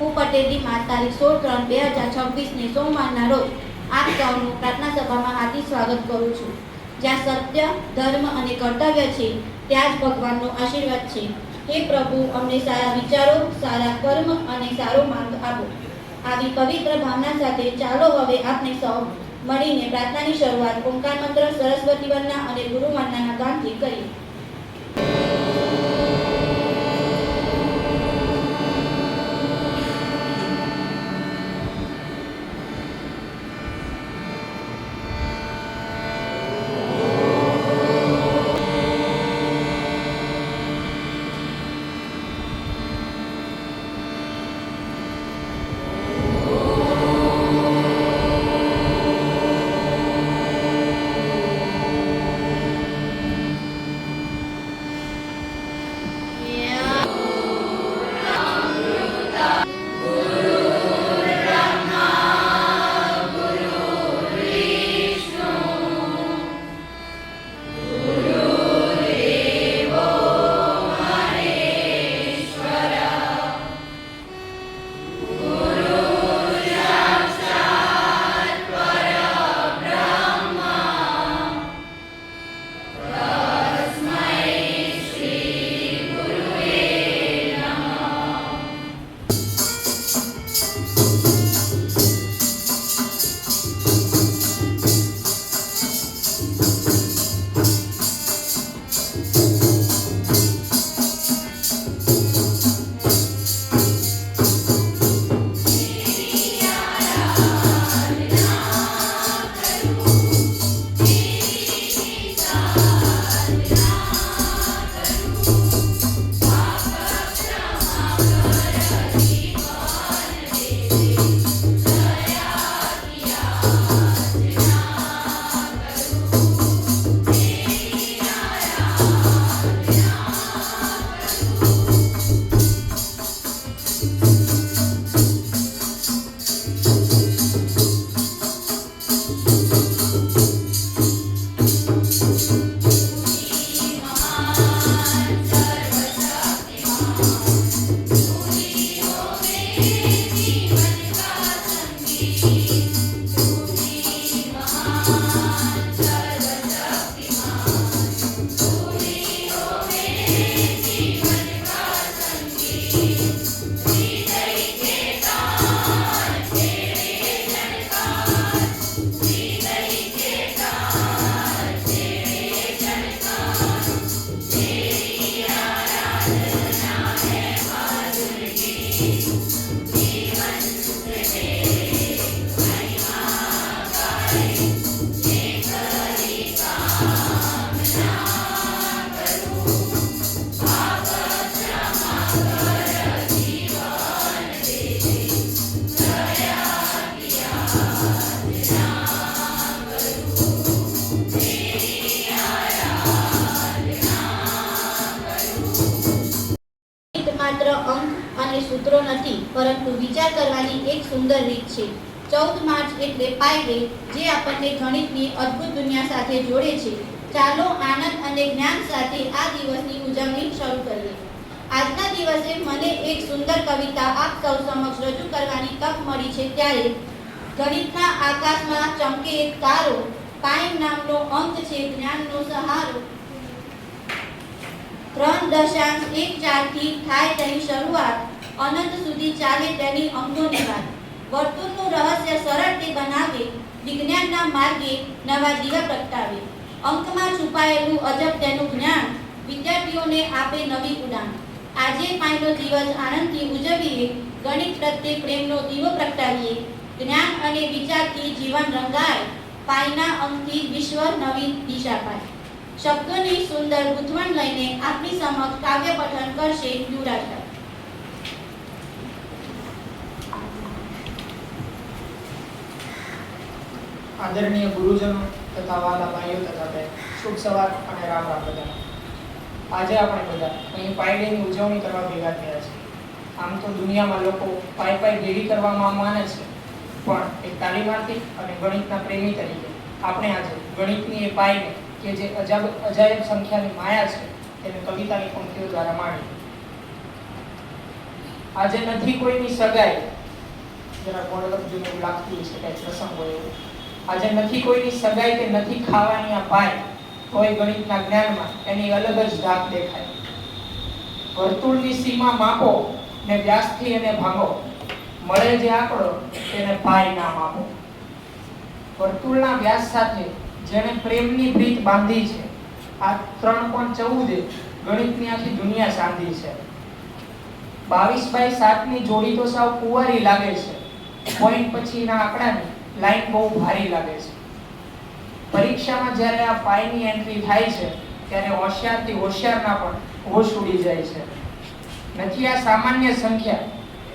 હું પટેલની માત તારીખ 16/3/2026 સોમવારના રોજ આપ સૌનું પ્રાર્થના સભામાં હાર્દિક સ્વાગત કરું છું. જ્યાં સત્ય, ધર્મ અને કર્તવ્ય છે, ત્યાં જ ભગવાનનો આશીર્વાદ છે. હે પ્રભુ, અમને સારા વિચારો, સારા કર્મ અને સારો માર્ગ આપો. આવી પવિત્ર ભાવના સાથે ચાલો હવે આપણે સૌ મળીને પ્રાર્થનાની શરૂઆત ઓમકાર મંત્ર, સરસ્વતી વંદના અને ગુરુ વંદનાના ગાનથી કરીએ. માત્ર અંક અને સૂત્રો નથી, પરંતુ વિચાર કરવાની એક સુંદર રીત છે. 14 માર્ચ એટલે પાઈ ડે, જે આપણને ગણિતની અદ્ભુત દુનિયા સાથે જોડે છે. ચાલો આનંદ અને જ્ઞાન સાથે આ દિવસની ઉજવણી શરૂ કરીએ. આજના દિવસે મને એક સુંદર કવિતા આપ સૌ સમક્ષ રજૂ કરવાની તક મળી છે. ત્યારે ગણિતના આકાશમાં ચમકે એક તારો, પાઈ નામનો અંક છે જ્ઞાનનો સહારો. 3.14 થી થાય તેની શરૂઆત, અનંત સુધી ચાલે તેની અંકોની વાત. વર્તુળનું રહસ્ય સરળ તે બનાવે, વિજ્ઞાનના માર્ગે નવા દીવા પ્રગટાવે. અંકમાં છુપાયેલું અજબ તેનું જ્ઞાન, વિદ્યાર્થીઓને આપે નવી ઉડાન. આજે પાઈનો દિવસ આનંદથી ઉજવીએ, ગણિત પ્રત્યે પ્રેમનો દીવો પ્રગટાવીએ. જ્ઞાન અને વિચારથી જીવન રંગાય, પાઈના અંકથી વિશ્વ નવી દિશા પાય. શબ્દોની સુંદર ગૂંથવણ લઈને આપની સમક્ષ કાવ્ય પઠન કરશે યુવરાજ. આદરણીય ગુરુજનો તથા વાલા ભાઈઓ તથા બહેનો, શુભ સવાર અને રામ રામ બધાને. આજે આપણે બધા અહીં પાઈ ડેની ઉજવણી કરવા ભેગા થયા છીએ. આમ તો દુનિયામાં લોકો પાઈ ભેગી કરવામાં માને છે, પણ એક તાલીમાર્થી અને ગણિતના પ્રેમી તરીકે આપણે આજે ગણિતની એ પાઈને કે જે અજાયબ સંખ્યાની માયા છે તેને કવિતાની પંક્તિઓ દ્વારા માણી. આજે નથી કોઈની સગાઈ, જરા ગોળગપ જેવું એવું લાગતું છે કઈ પ્રસંગ હોય એવું. આજે નથી કોઈની સગાઈ કે નથી ખાવાની આ પાય, તોય ગણિતના જ્ઞાનમાં એની અલગ જ ધાક દેખાય. વર્તુળની સીમા માપો ને વ્યાસથી એને ભાગો, મળે જે આંકડો તેને પાય નામ આપો. વર્તુળના વ્યાસ સાથે જેણે પ્રેમની પ્રીત બાંધી છે, આ 3.14 ગણિતની આખી દુનિયા સાંધી છે. 22/7 ની જોડી તો સાવ કુંવારી લાગે છે, પોઈન્ટ પછીના આંકડાની લાઈન બહુ ભારી લાગે છે. પરીક્ષામાં જ્યારે આ પાયની એન્ટ્રી થાય છે ત્યારે હોશિયારથી હોશિયારના પણ હોશ ઉડી જાય છે. નથી આ સામાન્ય સંખ્યા,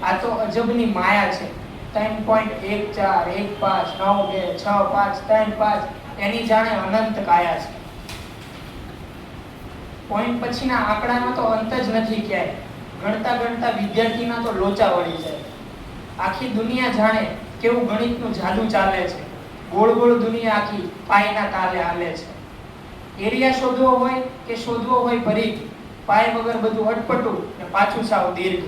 આ તો અજબની માયા છે. 3.14 1 5 9 2 6 5 3 5 એની જાણે અનંત કાયા છે. પોઈન્ટ પછીના આંકડાનો તો અંત જ નથી ક્યાંય. ગણતા ગણતા વિદ્યાર્થીના તો લોચા વળી જાય. આખી દુનિયા જાણે કેવું ગણિતનું જાદુ ચાલે છે. ગોળ ગોળ દુનિયા આખી પાયના તાલે હાલે છે. એરિયા શોધવો હોય કે શોધવો હોય પરિઘ, પાય વગર બધું અટપટું ને પાછું સાવ દીર્ઘ.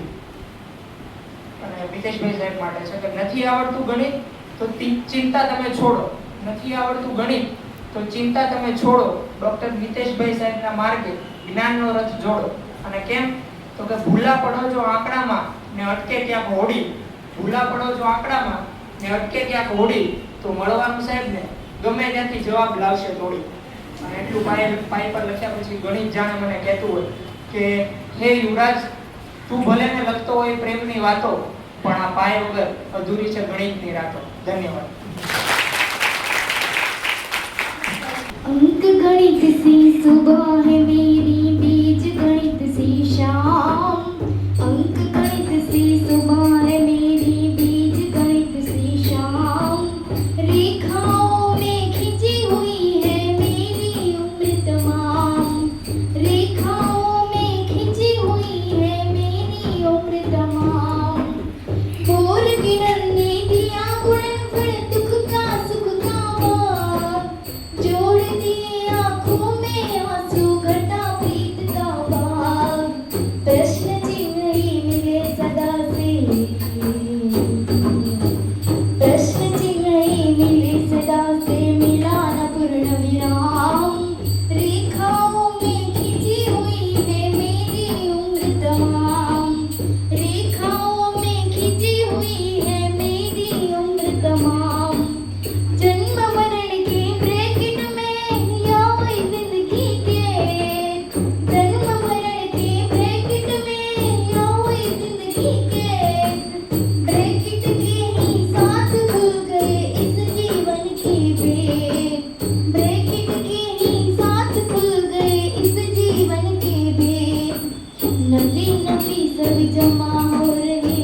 અને મિતેશભાઈ સાહેબ માટે છે કે નથી આવડતું ગણિત તો ચિંતા તમે છોડો. નથી આવડતું ગણિત તો ચિંતા તમે છોડો. ડોક્ટર મિતેશભાઈ સાહેબના માર્ગે જ્ઞાનનો રથ જોડો. અને કેમ તો કે ભૂલા પડો જો આંકડામાં ને અટકે ક્યાંક હોડી. ભૂલા પડો જો આંકડામાં ને અટકે ક્યાંક હોડી, તો મળવાનું સાહેબને ગમે ત્યાંથી જવાબ લાવશે તોડી. અને એટલું પાય પર લખ્યા પછી ગણિત જાણે મને કહેતું હોય કે હે યુવરાજ, તું ભલે ને લખતો હોય પ્રેમની વાતો, પણ આ પાય વગર અધૂરી છે ગણિતની રાતો. ધન્યવાદ. अंक गणित सी सुबह है मेरी, बीज गणित सी शाम. अंक गणित सी सुबह है मेरी, बीज गणित सी शाम. रेखाओं में खिंची हुई है मेरी उम्र तमाम. रेखाओं में खिंची हुई है मेरी उम्र तमाम. बोर किरण ने दिया गुणनफल दुख का सुख का भाग. जोड़ दिए आंखों में आंसू घटा प्रीत का भाग. प्रश्न चिन्ह ही मिले सदा से, प्रश्न चिन्ह ही मिले सदा से, मिला न पूर्ण विराम. रेखाओं में खिंची हुई है मेरी उम्र तमाम. रेखाओं में खिंची हुई है मेरी उम्र तमाम. जन्म मरण के ब्रैकेट में या वही जिंदगी के, जन्म मरण के ब्रैकेट में या वही जिंदगी के. ब्रैकेट के ही साथ खुल गए इस जीवन के भेद. ब्रैकेट के ही साथ खुल गए इस जीवन के भेद. नफी नफी सब जमा हो रहे,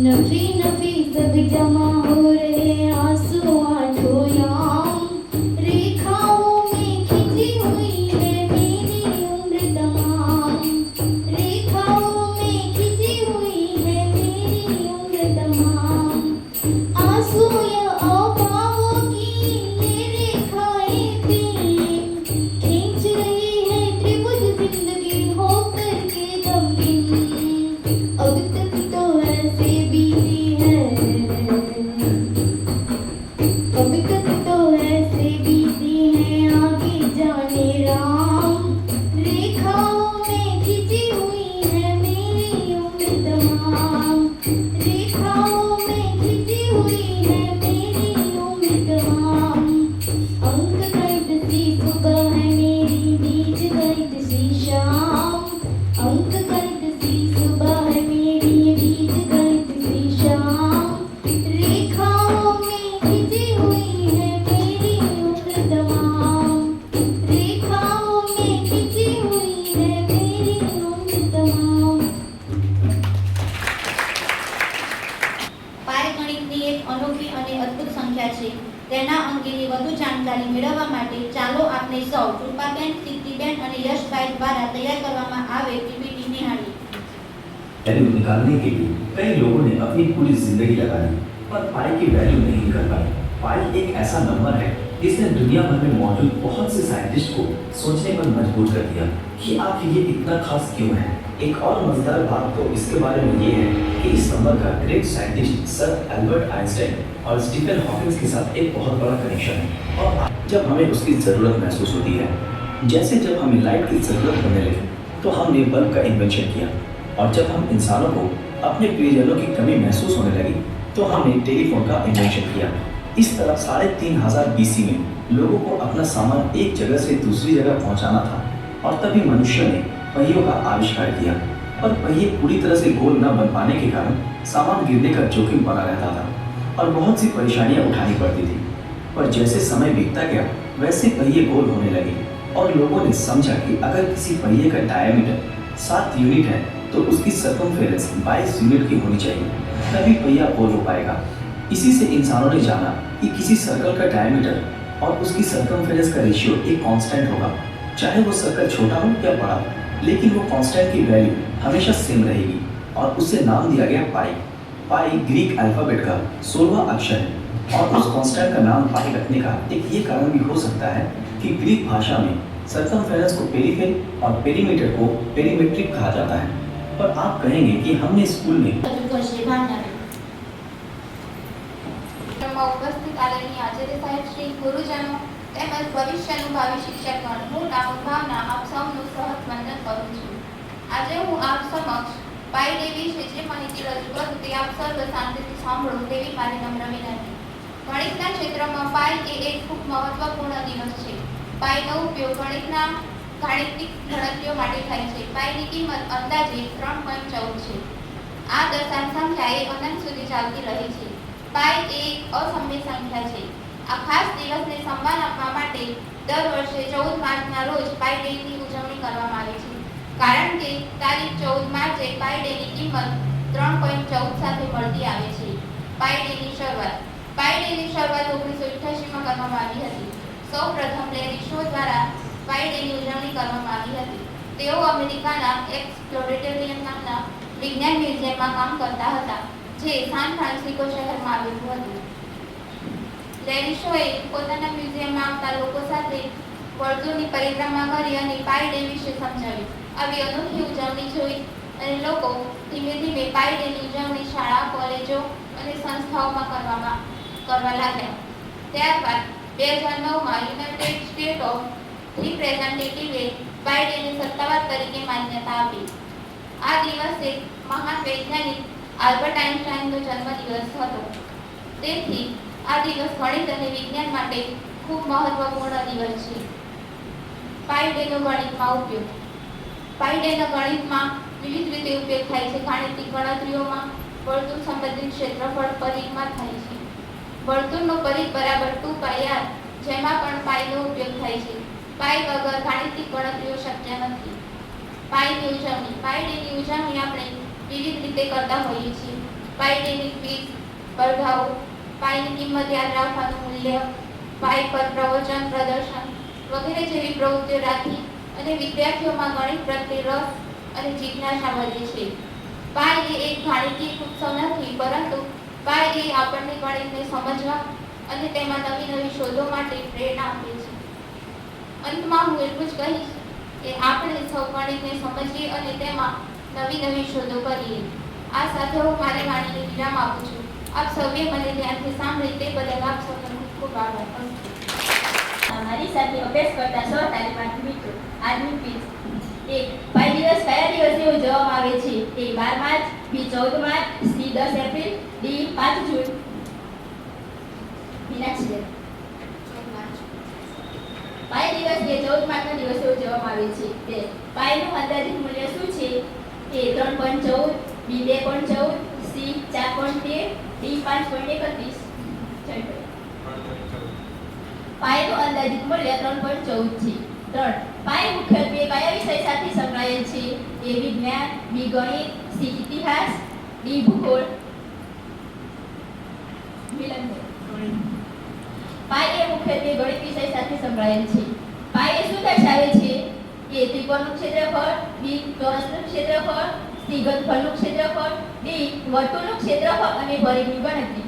नफी नफी सब जमा हो रहे, आंसू आंखों याम. रेखाओं में खिंची हुई है मेरी उम्र तमाम. रेखाओं में खिंची हुई है मेरी उम्र तमाम. आंसू या अभावों की ये रेखाएं प्रेम खींच रही है त्रिभुज जिंदगी होकर के गमगीन. अब तक तो ऐसे बीती है, अब तक तो ऐसे बीती है, आगे जाने राम. रेखाओं में खिंची हुई है मेरी उम्र तमाम. रेखाओं में खिंची हुई है मेरी उम्र तमाम. अंक गणित सी सुबह है मेरी, बीज गणित सी शाम. अंक गणित सी सुबह है मेरी, बीज गणित सी शाम. रेखाओं में खिंची हुई है मेरी उम्र तमाम. रेखाओं में खिंची हुई है मेरी उम्र तमाम. પાય ગણિતની એક અનોખી અને અદ્ભુત સંખ્યા છે. તેના અંગેની વધુ જાણકારી મેળવવા માટે ચાલો આપણે સૌ કૃપાબેન, સિદ્ધિબેન અને યશભાઈ દ્વારા તૈયાર કરવામાં આવે પીપીટી નિહાળીએ. वैल्यू निकालने के लिए कई लोगों ने अपनी पूरी जिंदगी लगा दी पर पाई की वैल्यू नहीं कर पाए. पाई एक ऐसा नंबर है इसने दुनिया भर में मौजूद बहुत से साइंटिस्ट को सोचने पर मजबूर कर दिया कि आखिर ये इतना खास क्यों है। एक और मजेदार बात तो इसके बारे में ये है कि इस नंबर का great scientist sir Albert Einstein और स्टीफन हॉकिंस के साथ एक बहुत बड़ा कनेक्शन है। और जब हमें उसकी ज़रूरत महसूस होती है, जैसे जब हमें लाइट की ज़रूरत होने लगी तो हमने बल्ब का इन्वेंशन किया, और जब हम इंसानों को अपने प्रियजनों की कमी महसूस होने लगी तो हमने टेलीफोन का इन्वेंशन किया। इस तरह 3500 BC में लोगों को अपना सामान एक जगह से दूसरी जगह पहुंचाना था, और तभी मनुष्य ने पहियों का आविष्कार किया। पर पहिए पूरी तरह से गोल न बन पाने के कारण सामान गिरने का जोखिम बना रहता था और बहुत सी परेशानियां उठानी पड़ती थी। पर जैसे समय बीतता गया वैसे पहिए गोल होने लगे, और लोगों ने समझा कि अगर किसी पहिए का डायमीटर 7 यूनिट है तो उसकी सर्कमफेरेंस 22 यूनिट की होनी चाहिए, तभी पहिया गोल हो पाएगा। इसी से इंसानों ने जाना कि किसी सर्कल का डायमीटर और उसकी सर्कमफेरेंस का रेशियो एक कांस्टेंट होगा, चाहे वो सर्कल छोटा हो या बड़ा, लेकिन वो कांस्टेंट की वैल्यू हमेशा सेम रहेगी, और उसे नाम दिया गया पाई। पाई ग्रीक अल्फाबेट का 16वां अक्षर है, और उस कांस्टेंट का नाम पाई रखने का एक ये कारण भी हो सकता है कि ग्रीक भाषा में सर्कमफेरेंस को पेरिफेरी और पेरीमीटर को पेरीमेट्रिक कहा जाता है। पर आप कहेंगे कि हमने स्कूल में ઉપસ્થિત આદરણીય આચાર્ય સાહેબ શ્રી ગુરુજનો તેમજ ભવિષ્યનું ભાવિ શિક્ષકગણ, હું રાહુલ ભાવના આપ સૌનું સહજ વંદન કરું છું। આજે હું આપ સમક્ષ પાઈ ડે વિશે જે માહિતી રજૂ કરું તે આપ સર્વ શાંતિથી સાંભળો તેવી મારી નમ્ર વિનંતી। ગણિતના ક્ષેત્રમાં પાઈ એ એક ખૂબ મહત્વપૂર્ણ દિવસ છે। પાઈનો ઉપયોગ ગણિતના ગાણિતિક ગણતરીઓ માટે થાય છે। પાઈની કિંમત અંદાજે 3.14 છે। આ દશાંશ સંખ્યા એ અનંત સુધી ચાલતી રહે છે। પાઈ એક અસમ્ય સંખ્યા છે। આ ખાસ દિવસને સન્માન આપવા માટે દર વર્ષે 14 માર્ચના રોજ પાઈ ડેની ઉજવણી કરવામાં આવે છે, કારણ કે તારીખ 14 માર્ચે પાઈ ડેની કિંમત 3.14 સાથે મળતી આવે છે। પાઈ ડેની શરૂઆત 1988માં કરવામાં આવી હતી। સૌપ્રથમ લેરી શો દ્વારા પાઈ ડેની ઉજવણી કરવામાં આવી હતી। તેઓ અમેરિકાના એક્સપ્લોરેટોરિયમ નામના વિજ્ઞાન મ્યુઝિયમમાં કામ કરતા હતા, જે સાન ફ્રાન્સિસ્કો શહેરમાં આવેલું હતું। લેરી શોએ પોતાના મ્યુઝિયમમાં આવતા લોકો સાથે વર્તુળની પરિક્રમા કરી અને પાઈ ડે વિશે સમજાવ્યું। આવી અનોખી ઉજવણી જોઈ અને લોકો ધીમે ધીમે પાઈ ડેની ઉજવણી શાળા, કોલેજો અને સંસ્થાઓમાં કરવા લાગ્યા। ત્યારબાદ 2009માં યુનાઇટેડ સ્ટેટ ઓફ રિપ્રેઝેન્ટેટિવે પાઈ ડેને સત્તાવાર તરીકે માન્યતા આપી। આ દિવસે મહાન વૈજ્ઞાનિક આલ્બર્ટ આઇન્સ્ટાઈનનો જન્મદિવસ હતો, તેથી આ દિવસ ગણિત અને વિજ્ઞાન માટે ખૂબ મહત્વપૂર્ણ દિવસ છે। પાઈ ડેનો ગણિતમાં ઉપયોગ પાઈ ડેનો ગણિતમાં વિવિધ રીતે ઉપયોગ થાય છે। ગાણિતિક ગણતરીઓમાં વર્તુળ સંબંધિત ક્ષેત્રફળ પરિઘમાં થાય છે। વર્તુળનો પરિઘ બરાબર 2πr, જેમાં પણ પાઈનો ઉપયોગ થાય છે। પાઈ વગર ગાણિતિક ગણતરીઓ શક્ય નથી। પાઈની ઉજવણી પાઈ ડેની ઉજવણી આપણે વિવિધ રીતે કરતા હોઈએ છીએ। પાઈ ડેની ક્વિઝ, સ્પર્ધાઓ, પાઈની કિંમત યાદ રાખવાનું મૂલ્ય, પાઈ પર પ્રવચન, પ્રદર્શન વગેરે જેવી પ્રવૃત્તિઓ રાખી અને વિદ્યાર્થીઓમાં ગણિત પ્રત્યે રસ અને જિજ્ઞાસા વધે છે। પાઈ એ એક ગાણિતિક ઉત્સવ નથી, પરંતુ પાઈ એ આપણને ગણિતને સમજવા અને તેમાં નવી નવી શોધો માટે પ્રેરણા આપે છે। અંતમાં હું એટલું જ કહીશ કે આપણે સૌ ગણિતને સમજીએ અને તેમાં નવી નવી શોધો કરીએ। આ સાથે હું મારી વાણીને વિરામ આપું છું। આપ સૌએ મને ધ્યાનથી સાંભળી તે બદલ આપ સૌનો ખૂબ ખૂબ આભાર। हमारी साथ अभ्यास करता सौ तालीमार्थी मित्रों, આજની ક્વિઝ 1. પાઈ દિવસ કયા દિવસે ઉજવવામાં આવે છે? A. 12 March, B. 14 March, C. 10 April, D. 5 જૂન। મીનાક્ષી, પાઈ દિવસ એ 14 માર્ચના દિવસે ઉજવવામાં આવે છે। 2. પાઈનું અંદાજિત મૂલ્ય શું છે? A. 3.14, B. 2.14, C. 4.13, D. 5.31। પાઈનું અંદાજિત મૂલ્ય 3.14 છે। 3. પાઈ મુખ્યત્વે કયા વિષય સાથે સંકળાયેલ છે? A. વિજ્ઞાન, B. ગણિત, C. ઇતિહાસ, D. ભૂગોળ। પાઈ એ મુખ્યત્વે ગણિત વિષય સાથે સંકળાયેલ છે। પાઈ એ શું દર્શાવે છે? A. ત્રિકોણનું ક્ષેત્રફળ, B. ચોરસનું ક્ષેત્રફળ, C. ઘનફળનું ક્ષેત્રફળ, D. વર્તુળનું ક્ષેત્રફળ અને પરિઘની ગણતરી।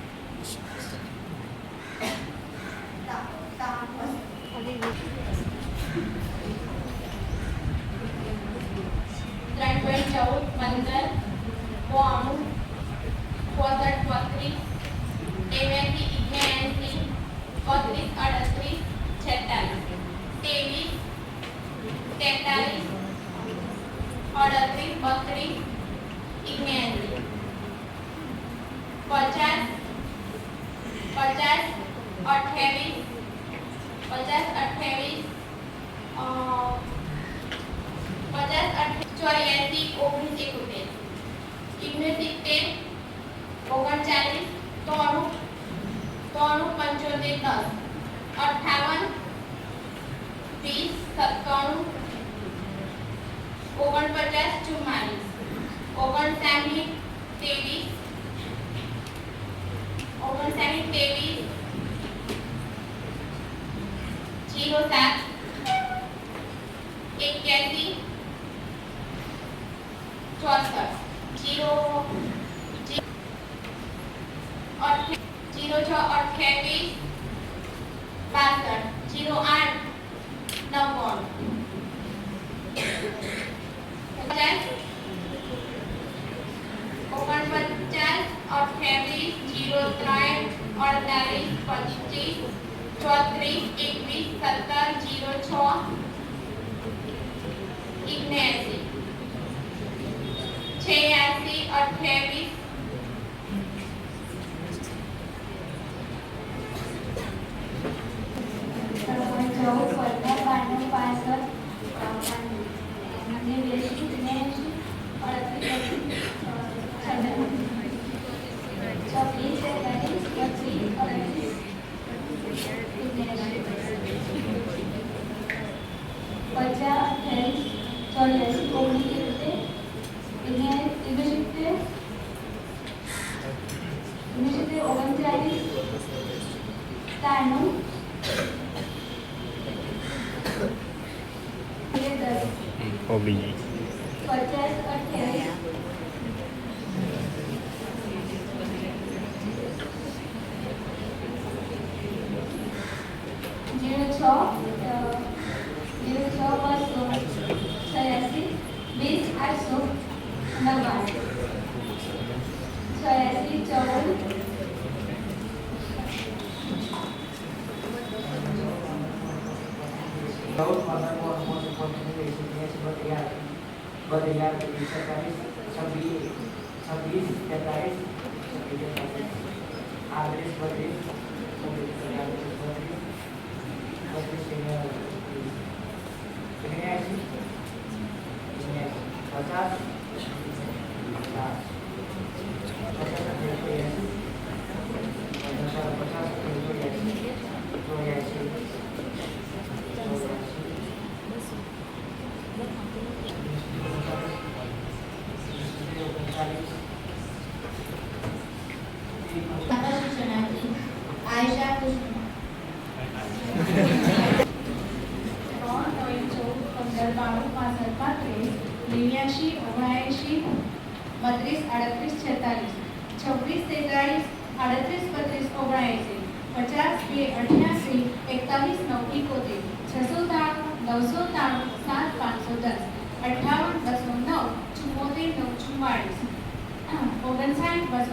32 38 46 23 43 38 32 79 50 50 28 50 28 84 19 71 39 93 95 10 58 20 97 49 44 59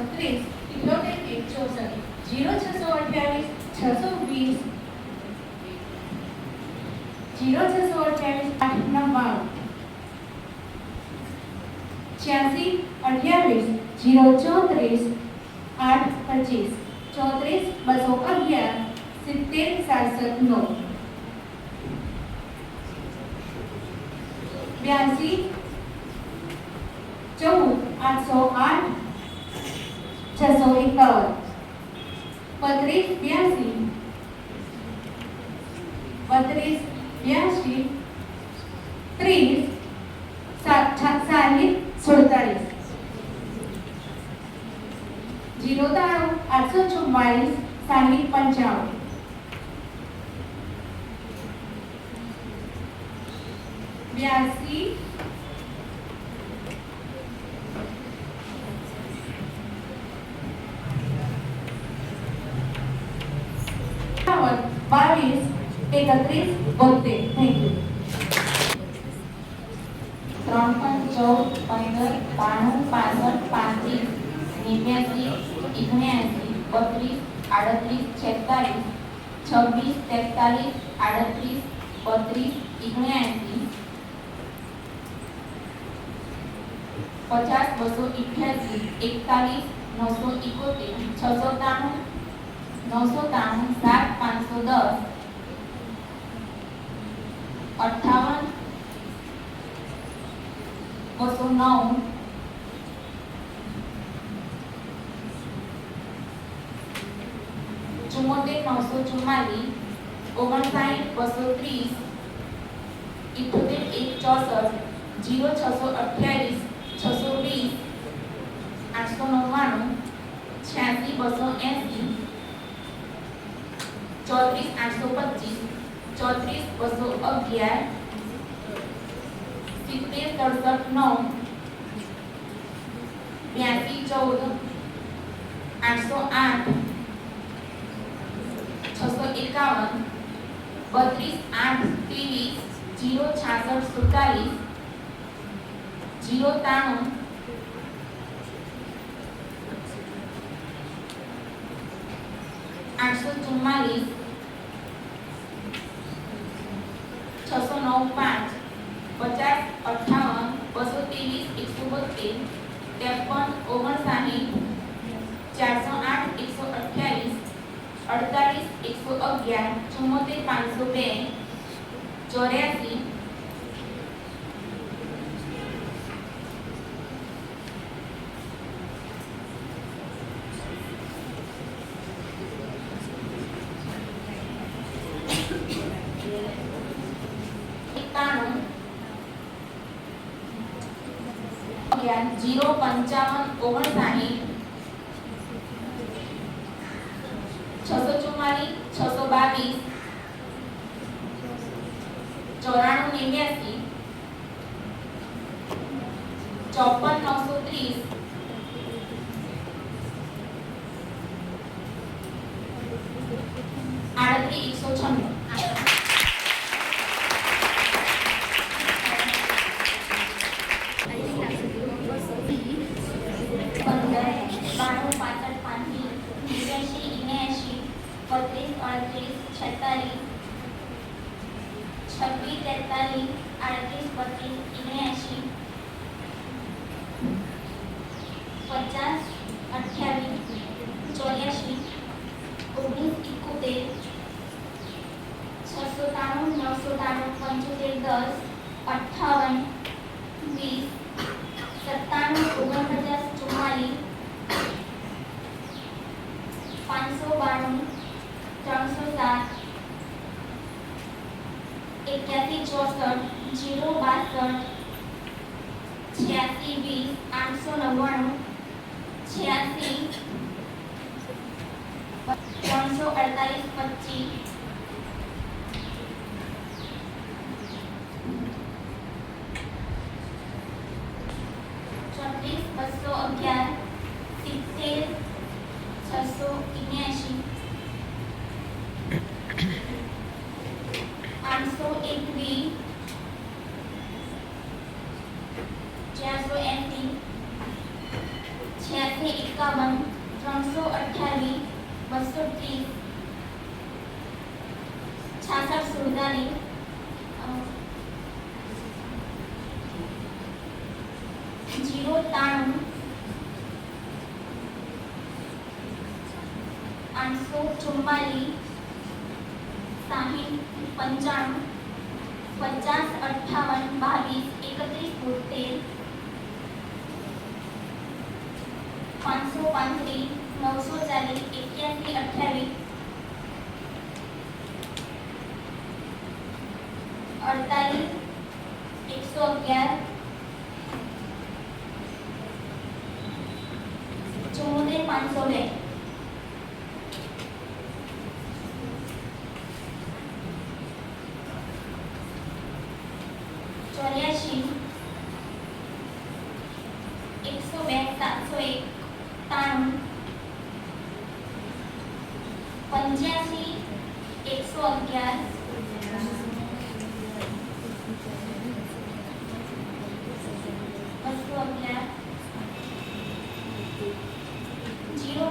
23 07 81 64 06 28 62 08 99 50 49 28 03 48 25 34 21 17 06 79 86 28 Hobi. 89 31 32 38 46 46 26, 43, 38, 32, 79, 50, 288, 41, 971, 693, 993, 7, 510, 58, 209, 74, 944, 59, 230, 78, 164, 0, 628, 620, 899, 86, 280, 34, 825, 34, 211, 70, 67, 9, 82, 14, 808, 651, 32, 8, 23, 0, 66, 47, 0, 93, 844, 609, 5, 50, 58, 223, 172, 53, 59, 408, 128, 48, 111, 74, 502, 84, 0, 55, 59, 644, 622, 94, 89, 54, 930, 38, 196.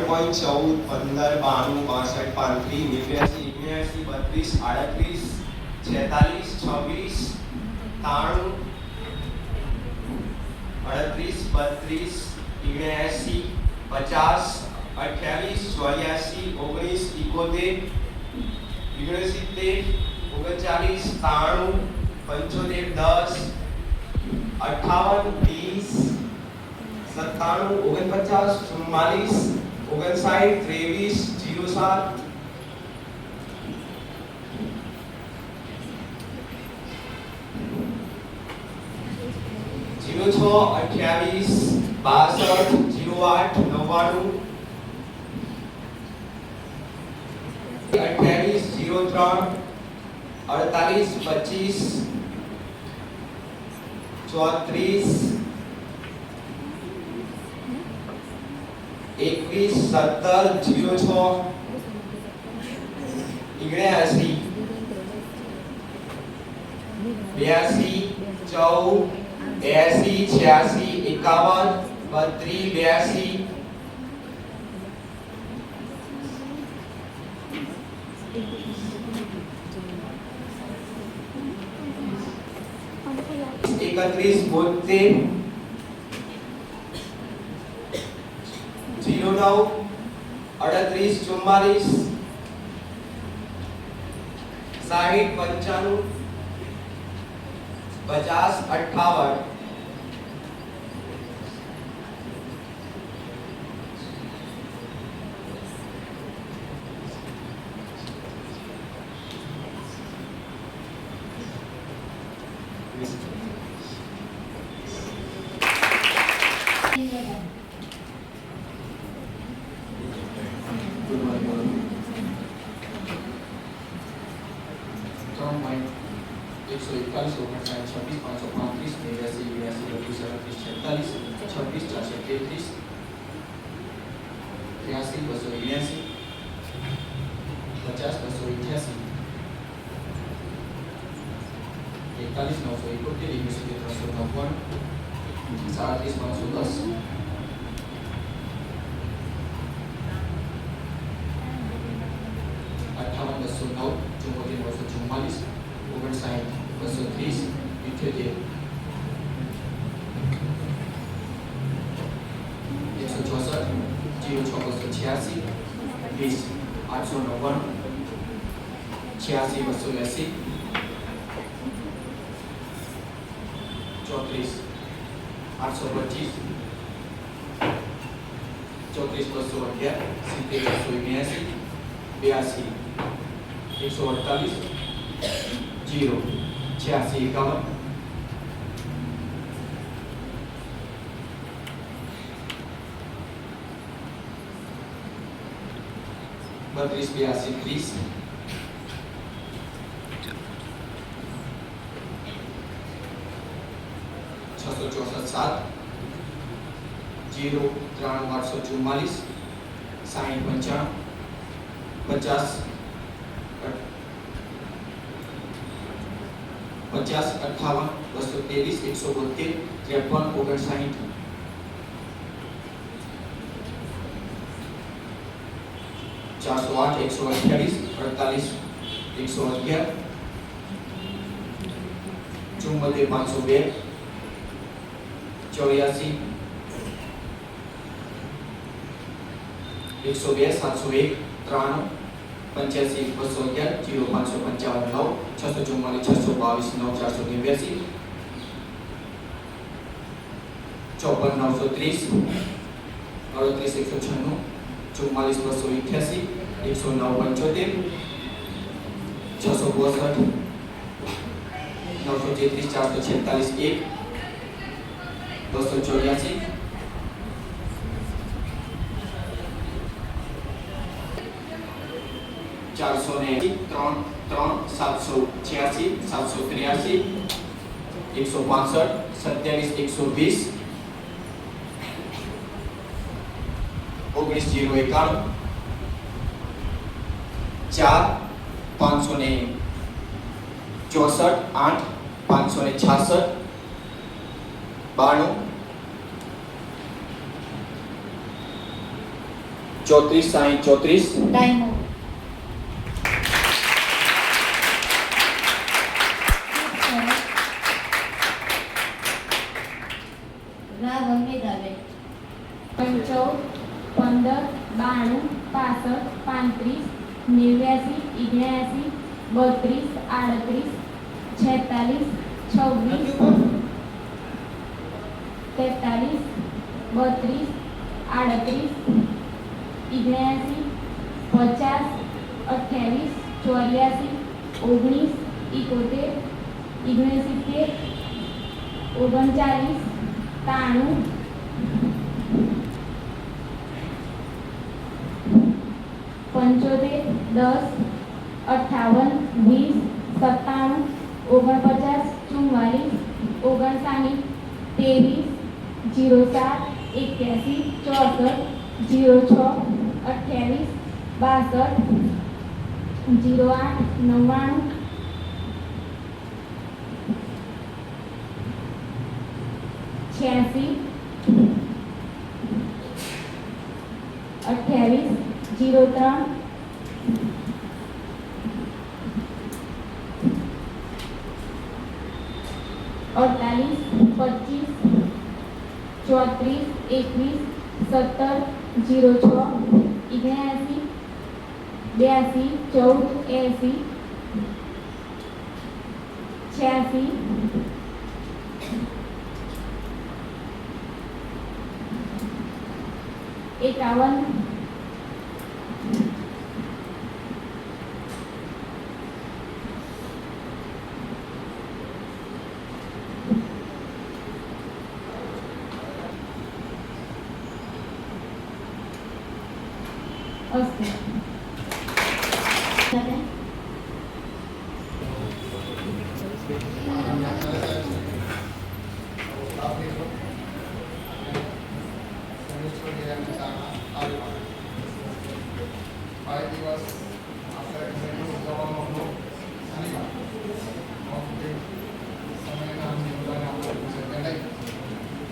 3.14 15 92 62 35 89 32 38 46 46 46 32 79 50 28 84 19 71 69 39 95 10 58 20 97 49 44 59 23 07 06 28 62 08 99 28 03 48 25 34 21 17 06 79 82 14 80 86 51 32 82 31 72 09 38 44 60 95 50 58 92 34 60 34 ટાઈમ રાહ વંદેદાબેન 14 15 92 65 35 89 79 32 38 46 26 43 32 38 79 50 28 84 19 71 69 39 93 75 10 58 20 57 49 44 59 23 07 81 64 06 28 62 08 99 86 28 03 48 25 34 21 17 06 79 82 14 80 86 51 અસ્તુ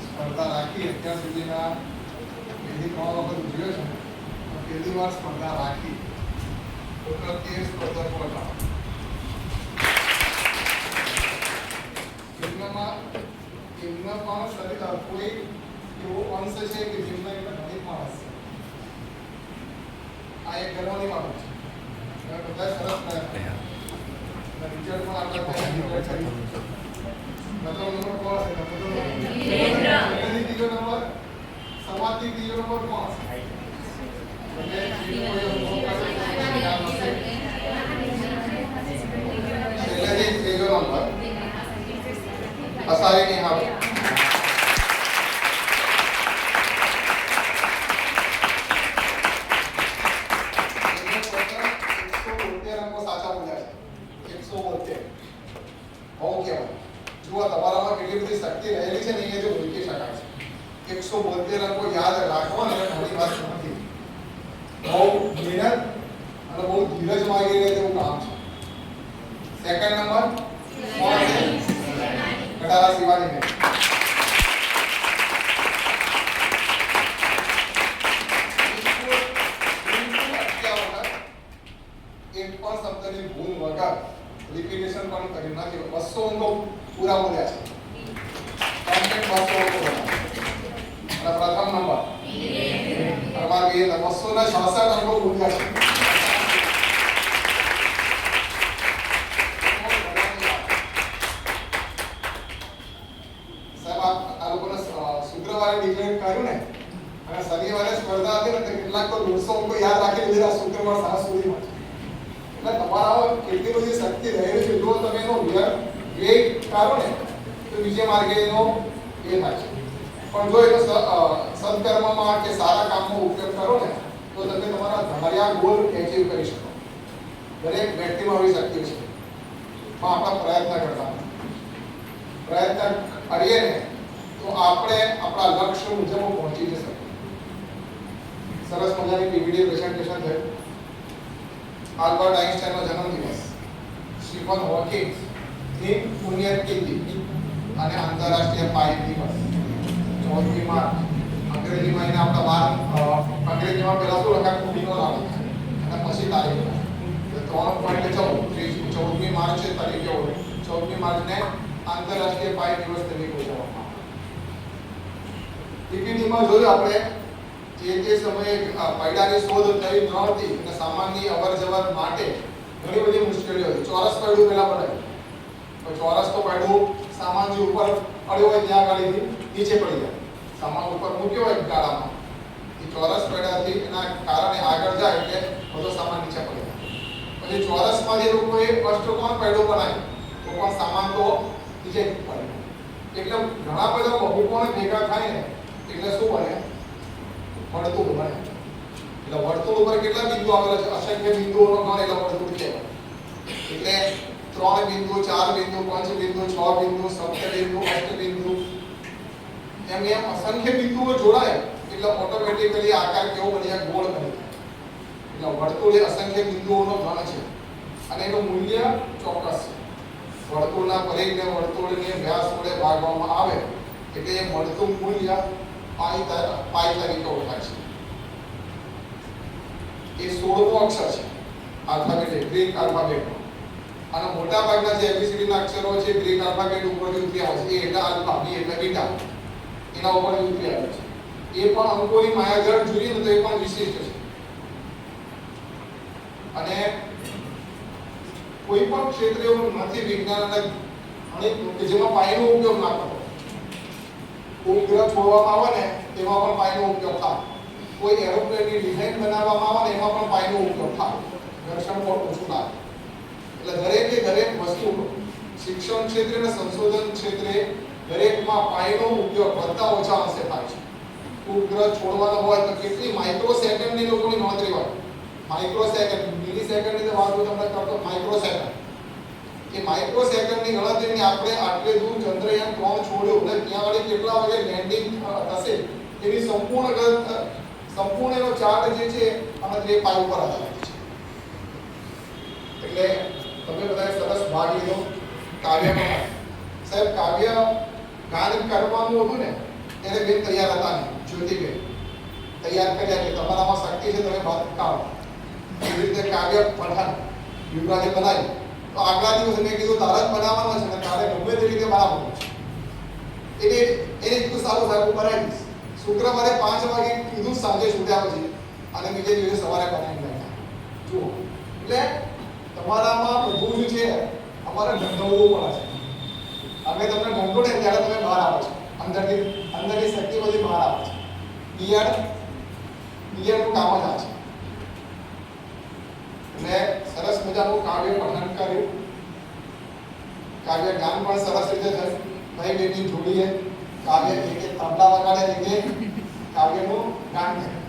સ્પર્ધા રાખી અત્યાર સુધીના પહેલી 3 વખત ઉજવ્યો છે. પહેલી વાર સ્પર્ધા રાખી ટોટલ 13 સ્પર્ધકો હતા. એમનામાં પણ શરીર કોઈ એવો અંશ છે કે જેમના એટલે ઘણી માણસ છે. આ એક ગર્વની બાબત છે. બધા સરસ પ્રયત્ન રિઝલ્ટમાં આપણે ડિક્લેર કર્યું. પ્રથમ નંબર કોણ હશે? ત્રીજો નંબર સમાજથી ત્રીજો નંબર કોણ હશે? ત્રીજો નંબર અસારીની હાવે. સાચા બોલ્યા છે 172. બહુ કહેવાય. જુઓ તમારામાં કેટલી બધી શક્તિ રહેલી છે ને એ જો મૂકી શકાય છે. 172 અંકો યાદ રાખવા ને ઘણી વાત નથી. બહુ મહેનત અને બહુ ધીરજ માંગી લે તેવું કામ છે. સેકન્ડ નંબર કટારા શિવાની ને એક પણ શબ્દની ભૂલ વગર રિપીટેશન પણ કરી નથી. 200 અંકો પૂરા બોલ્યા છે. કમ્પ્લીટ 200 અંકો બોલ્યા. અને પ્રથમ નંબર અમાર કે 266 અંકો બોલ્યા છે. સાહેબ આ લોકોને શુક્રવારે ડિક્લેર કર્યું ને અને શનિવારે સ્પર્ધા હતી ને તો કેટલાક તો 150 અંકો યાદ રાખી લીધા શુક્રવાર સાંજ સુધીમાં. એટલે તમારામાં કેટલી બધી શક્તિ રહેલી છે. જો તમે એનો વેગ કરો ને તો બીજે માર્ગે એનો એ થાય છે. પણ જો એનો સદકર્મમાં કે સારા કામમાં ઉપયોગ કરો ને તો તમે તમારા ધાર્યા ગોલ એચીવ કરી શકો. દરેક વ્યક્તિમાં આવી શક્તિ છે. પણ આપણા પ્રયત્ન કરતા પ્રયત્ન કરીએ ને તો આપણે આપણા લક્ષ્ય મુજબ પહોંચી જઈએ. સરસ મજાની પીપીટી પ્રેઝન્ટેશન થયું. આલ્બર્ટ આઇન્સ્ટાઈનનો જન્મદિવસ, સ્ટીફન હોકિંગ ની પુણ્યતિથિ અને આંતરરાષ્ટ્રીય પાઇપ દિવસ 4મી માર્ચ અંગ્રેજીમાં એને આપણા અંગ્રેજીમાં પહેલા શું લખાય કુડીનો લાગે અને પછી તારીખ લખાય 3.14 માર્ચ તરીકે 14મી માર્ચને આંતરરાષ્ટ્રીય પાઇ દિવસ તરીકે ઉજવવામાં આવે. પીપીટીમાં જોયું આપણે જે સમયે પૈડાની શોધ થઈ ન હતી અને સામાનની અવરજવર માટે ઘણી બધી મુશ્કેલીઓ હતી. ચોરસ પૈડું પહેલા બનાવ્યું, તો ચોરસ તો પૈડું સામાન જે ઉપર પડ્યો હોય ત્યાં ગાડીથી નીચે પડી જાય, સામાન ઉપર મૂક્યો હોય ગાડામાં એ ચોરસ પૈડાથી એના કારણે આગળ જાય એટલે બધો સામાન નીચે પડી જાય. પછી ચોરસમાં જે લોકોએ અષ્ટકોણ પૈડું બનાવ્યું તો પણ સામાન તો નીચે પડે. એટલે ઘણા બધા બહુકોણ ભેગા થાય ને એટલે શું બને? વર્તુળ બને. એટલે વર્તુળ ઉપર કેટલા બિંદુ આવેલા છે? અસંખ્ય બિંદુઓનો ગણ એટલે વર્તુળ કહેવાય. એટલે 3 બિંદુ, 4 બિંદુ, 5 બિંદુ, 6 બિંદુ, 7 બિંદુ, 8 બિંદુ એમ અસંખ્ય બિંદુઓ જોડાય એટલે ઓટોમેટિકલી આકાર કેવો બની જાય? ગોળ બની જાય. એટલે વર્તુળ એ અસંખ્ય બિંદુઓનો ગણ છે અને એનું મૂલ્ય ચોક્કસ છે. વર્તુળના પરિઘને વર્તુળને વ્યાસ વડે ભાગવામાં આવે એટલે એ મળતું મૂલ્ય પાઈ તરીકે ઓળખાય છે. એ 16મો અક્ષર છે આલ્ફાબેટ, ગ્રીક આલ્ફાબેટ. અને મોટા ભાગના જે એબીસીડી ના અક્ષરો છે ગ્રીક આલ્ફાબેટ ઉપરથી ઉતરી આવે છે. એ એટલે આલ્ફા, બી એટલે બીટા, એના ઉપરથી ઉતરી આવે છે. એ પણ અંકોની માયાજાળ જોઈએ ને તો એ પણ વિશિષ્ટ છે. અને કોઈ પણ ક્ષેત્ર એવું નથી વિજ્ઞાનના ઘણી જેમાં પાઈનો ઉપયોગ ના કરો. ઉપગ્રહ છોડવામાં આવે ને તેમાં પણ પાઈનો ઉપયોગ થાય. કોઈ એરોપ્લેનની ડિઝાઇન બનાવવામાં આવે ને એમાં પણ પાઈનો ઉપયોગ થાય. ઘર્ષણ બળ ઓછું લાગે. એટલે દરેક વસ્તુ શિક્ષણ ક્ષેત્રે અને સંશોધન ક્ષેત્રે દરેકમાં પાઈનો ઉપયોગ વધતા ઓછા અંશે થાય છે. ઉપગ્રહ છોડવાનો હોય તો કેટલી માઇક્રો સેકન્ડની લોકોની ગણતરી હોય. માઇક્રો સેકન્ડ, મિલી સેકન્ડની તો વાત તમને કરતો માઇક્રો સેકન્ડ. કે માઇક્રો સેકન્ડની ગણતરીને આપણે આટલે દૂર ચંદ્રયાન 3 છોડ્યું અને ત્યાં આગળ કેટલા વાગે લેન્ડિંગ થશે એની સંપૂર્ણ એનો ચાર્ટ જે છે અને તે પાઈ ઉપર આધારિત છે. એટલે તમે બધાએ સરસ ભાગ લીધો કાવ્યમાં. સાહેબ કાવ્ય ગાન કરવાનું હતું ને ત્યારે બેન તૈયાર હતા ને, જ્યોતિબેન તૈયાર કર્યા કે તમારામાં શક્તિ છે તમે વાત કાઢો. એવી રીતે કાવ્ય પઠન યુવરાજે બનાવ્યું. તો આગલા દિવસે મેં કીધું તારે જ બનાવવાનો છે ને તારે ગમે તે રીતે બનાવવાનું છે. એને કીધું સારું સાહેબ હું બનાવી દઈશ. શુક્રવારે 5 વાગે કીધું સાંજે છૂટ્યા પછી અને બીજે દિવસે સવારે બનાવી નાખ્યા. જુઓ એટલે તમારામાં બધું જ છે, અમારે ઢંઢોળવું પડે છે. અમે તમને ઢંઢોળે ત્યારે તમે બહાર આવો છો. અંદરની શક્તિ બધી બહાર આવે છે. બિયરનું કામ જ આ છે. એટલે સરસ મજાનું કાવ્ય પઠન કર્યું. કાવ્ય ગાન પણ સરસ રીતે થયું. ભાઈ બેની જોડીએ કાવ્ય એક તબલા વગાડે રીતે કાવ્યનું ગાન કર્યું.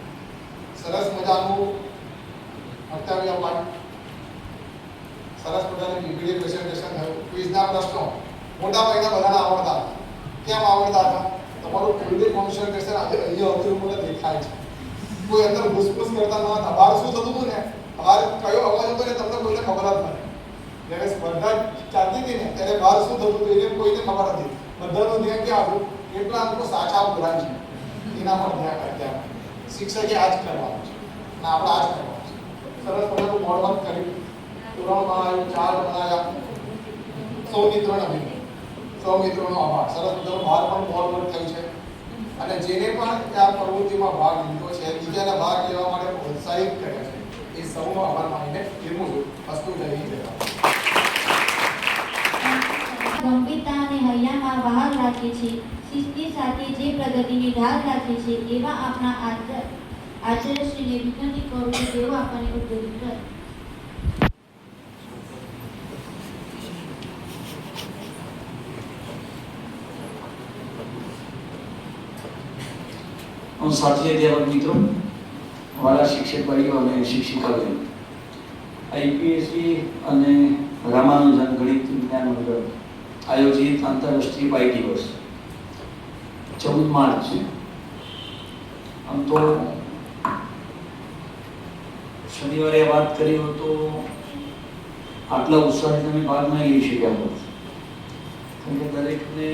સરસ મજાનું વક્તવ્ય પાઠ, સરસ મજાનું પીપીટી પ્રેઝન્ટેશન થયું. ક્વિઝના પ્રશ્નો મોટા ભાગના બધાને આવડતા હતા. કેમ આવડતા હતા? તમારું ફિલ્ડ કોન્સન્ટ્રેશન આજે અહીંયા અવતરું મને દેખાય છે. કોઈ અંદર ઘૂસપૂસ કરતા ન હતા. બહાર શું થતું હતું ને, બહાર કયો અવાજ હતો ને તમને કોઈને ખબર જ નથી. જ્યારે સ્પર્ધા ચાલતી હતી ને ત્યારે બહાર શું થતું હતું એને કોઈને ખબર નથી. બધાનું ધ્યાન ક્યાં હતું? કેટલા અંકો સાચા બોલાય છે એના પર ધ્યાન રાખ્યા. શિક્ષકે આ જ કરવાનું છે અને આપણે આ જ કરવાનું છે. સરસ મજાનું બોર્ડ વર્ક કર્યું. ધોરણ બનાવ્યું, ચાર્ટ બનાવ્યા. સૌ મિત્રોને અભિનંદન. સૌ મિત્રોનો આભાર. સરસ મજાનું બહાર પણ બોર્ડ વર્ક થયું છે અને જેને પણ આ પ્રવૃત્તિમાં ભાગ લીધો છે, બીજાને ભાગ લેવા માટે પ્રોત્સાહિત કર્યા છે, એ સૌનો આભાર માનીને વિરમું છું. અસ્તુ જય હિન્દ જય ભારત. ગંભીરતા અને હૈયામાં વહાલ રાખે છે, શિસ્તી સાથે જે પ્રગતિની ઢાલ રાખે છે, એવા આપણા આચાર્યશ્રીને વિનંતી કરું છું તેઓ આપણને ઉદ્બોધિત કરે. સાથી અધ્યાપક મિત્રો, વાલા શિક્ષક ભાઈઓ અને શિક્ષિકાઓ, આઈપીએસસી અને રામાનુજન ગણિત વિજ્ઞાન મંડળ આયોજિત આંતરરાષ્ટ્રીય પાઈ દિવસ 14 માર્ચ. આમ તો શનિવારે વાત કરી હોત તો આટલા ઉત્સાહથી તમે ભાગ નહીં લઈ શક્યા હોત, કેમ કે દરેકને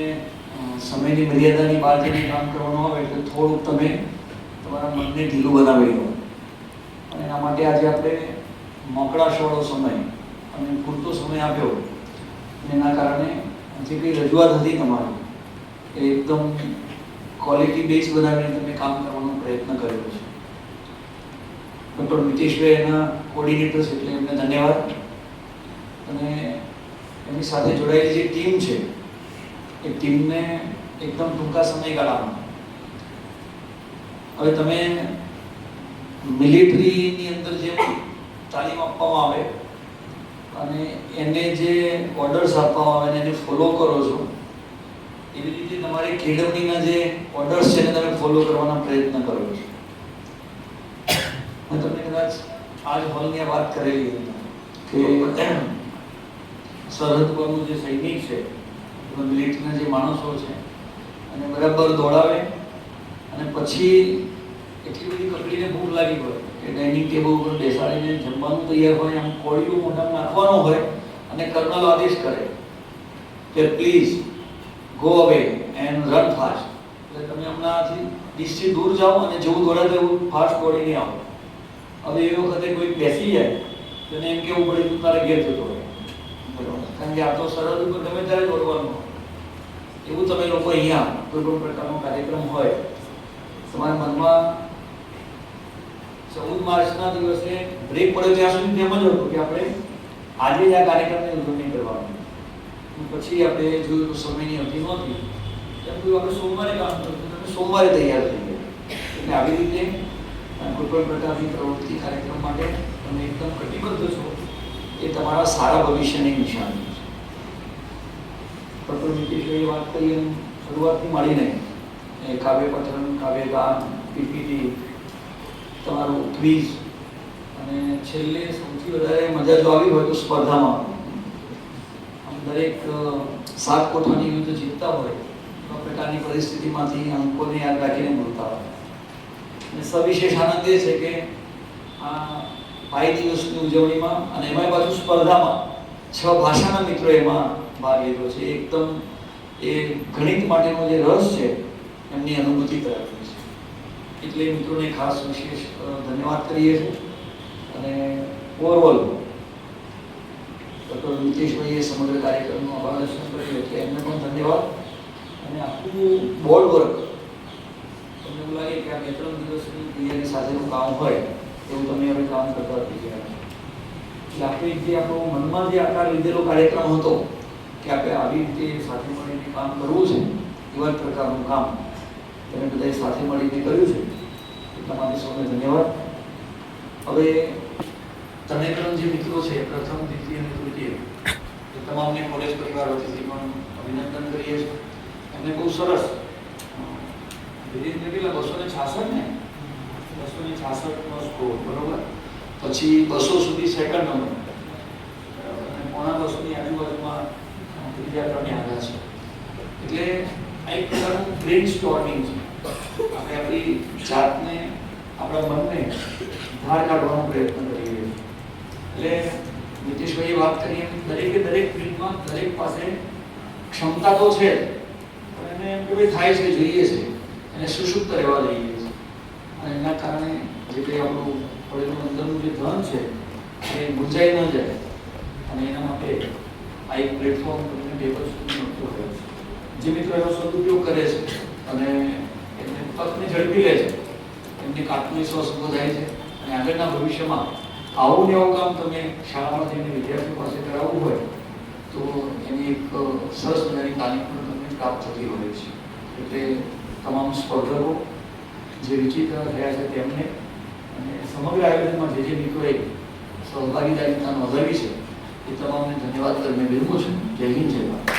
સમયની મર્યાદાની બહાર જઈને કામ કરવાનું આવે એટલે થોડુંક તમે તમારા મનને ઢીલું બનાવી લો. અને એના માટે આજે આપણે મોકળાશવાળો સમય અને પૂરતો સમય આપ્યો. અને એના કારણે જે કંઈ રજૂઆત હતી તમારી એ એકદમ ક્વોલિટી બેઝ બનાવીને તમે કામ કરવાનો પ્રયત્ન કર્યો છે. ડૉક્ટર મિતેશભાઈ એના કોર્ડિનેટર્સ એટલે એમને ધન્યવાદ. અને એની સાથે જોડાયેલી જે ટીમ છે એ ટીમને એકદમ ટૂંકા સમયગાળામાં હવે તમે મિલિટરીની અંદર જે તાલીમ આપવામાં આવે અને એને જે ઓર્ડર્સ આપવામાં આવે એને ફોલો કરો છો એવી રીતે તમારી કેળવણીના જે ઓર્ડર્સ છે એને તમે ફોલો કરવાના પ્રયત્ન કરો છો. હું તમને કદાચ આજ હોલની વાત કરેલી કે સરહદ પરનું જે સૈનિક છે મિલિટરીના જે માણસો છે અને બરાબર દોડાવે અને પછી એટલી બધી કકડીને ભૂખ લાગી હોય કે ડાઇનિંગ ટેબલ ઉપર બેસાડીને જમવાનું તૈયાર હોય, આમ કોળિયું મોઢામાં નાખવાનો હોય અને કર્નલ આદેશ કરે કે પ્લીઝ ગો અવે એન્ડ રન ફાસ્ટ. એટલે તમે હમણાંથી ડિશથી દૂર જાઓ અને જેવું દોડાવે એવું ફાસ્ટ દોડીને આવો. હવે એ વખતે કોઈ બેસી જાય તો એને એમ કેવું પડે તું તારે ઘેર જતો હોય, બરાબર? કારણ કે આ તો સરહદ ઉપર ગમે ત્યારે દોડવાનું હોય. એવું તમે લોકો અહીંયા કોઈ પણ પ્રકારનો કાર્યક્રમ હોય તમારા મનમાં 14 માર્ચના દિવસે બ્રેક પડે ત્યાં સુધી તેમ જ હતું કે આપણે આજે જ આ કાર્યક્રમની ઉજવણી કરવાની. પછી આપણે જોયું તો સમયની અવધિ નહોતી તેમ આપણે સોમવારે કામ કરતું, તમે સોમવારે તૈયાર થઈ ગયા. એટલે આવી રીતે કોઈ પણ પ્રકારની પ્રવૃત્તિ કાર્યક્રમ માટે તમે એકદમ કટિબદ્ધ છો એ તમારા સારા ભવિષ્યની નિશાની છે. ડૉક્ટર મિતેશભાઈએ વાત કરી એમ શરૂઆતથી માંડીને કાવ્ય પઠન, કાવ્ય ગાન, પીપીટી, તમારું ક્વિઝ અને છેલ્લે સૌથી વધારે મજા જો આવી હોય તો સ્પર્ધામાં દરેક 7 કોઠાની યુદ્ધ જીતતા હોય તો આ પ્રકારની પરિસ્થિતિમાંથી અંકોને યાદ રાખીને બોલતા હોય. અને સવિશેષ આનંદ એ છે કે આ ભાઈ દિવસની ઉજવણીમાં અને એમાં પાછું સ્પર્ધામાં 6 ભાષાના મિત્રો એમાં ભાગ લીધો છે. એકદમ એ ગણિત માટેનો જે રસ છે એમની અનુભૂતિ કરાવી છે. એટલે મિત્રોને ખાસ વિશેષ ધન્યવાદ કરીએ છીએ. અને ઓવરઓલ ડૉક્ટર મિતેશભાઈએ સમગ્ર કાર્યક્રમનું અભાદર્શન કર્યું એટલે એમને પણ ધન્યવાદ. અને આખું બોર્ડ વર્ક તમને એવું લાગે કે આ 2-3 દિવસની તૈયારી સાથેનું કામ હોય એવું તમે હવે કામ કરતા થઈ ગયા. એટલે આપણે જે આપણો મનમાં જે આકાર લીધેલો કાર્યક્રમ હતો કે આપણે આવી રીતે સાથે મળીને કામ કરવું છે એવા પ્રકારનું કામ તમે બધાએ સાથે મળીને કર્યું છે એટલા માટે સૌને ધન્યવાદ. હવે તનેકરણ જે મિત્રો છે પ્રથમ, દ્વિતીય અને તૃતીય એ તમામને કોલેજ પરિવાર વતીથી પણ અભિનંદન કરીએ છીએ. એમને બહુ સરસ કેટલા 266 ને 266નો સ્કોર, બરોબર. પછી 200 સુધી સેકન્ડ નંબર અને પોણા 200ની આજુબાજુમાં ત્રીજા ક્રમે આવ્યા છે. એટલે આ એક પ્રકારનું બ્રેન સ્ટોર્મિંગ છે. આપણે આપણી જાતને, આપણા મનને બહાર કાઢવાનો પ્રયત્ન કરીએ છીએ. એટલે મિતેશભાઈએ વાત કરી એમ દરેક ફિલ્ડમાં દરેક પાસે ક્ષમતા તો છે પણ એને એમ કે ભાઈ થાય છે, જોઈએ છે, એને સુષુપ્ત રહેવા દઈએ છીએ. અને એના કારણે જે કંઈ આપણું પડેલું અંદરનું જે ધન છે એ ગુંજાઈ ન જાય. અને એના માટે આ એક પ્લેટફોર્મ તમને પેપર સુધી મળતું હોય છે. જે મિત્રો એનો સદુપયોગ કરે છે અને એમને તકને ઝડપી લે છે એમને આત્મવિશ્વાસ ઊભો થાય છે. અને આગળના ભવિષ્યમાં આવું ને આવું કામ તમે શાળામાં જઈને વિદ્યાર્થીઓ પાસે કરાવવું હોય તો એની એક સરસ મજાની તાલીમ પણ તમને પ્રાપ્ત થતી હોય છે. એટલે તમામ સ્પર્ધકો જે વિચિત્ર થયા છે તેમને અને સમગ્ર આયોજનમાં જે મિત્રોએ સહભાગીદારીતા નોંધાવી છે એ તમામને ધન્યવાદ કરીને વિરમું છું. જય હિન્દ, જય ભારત.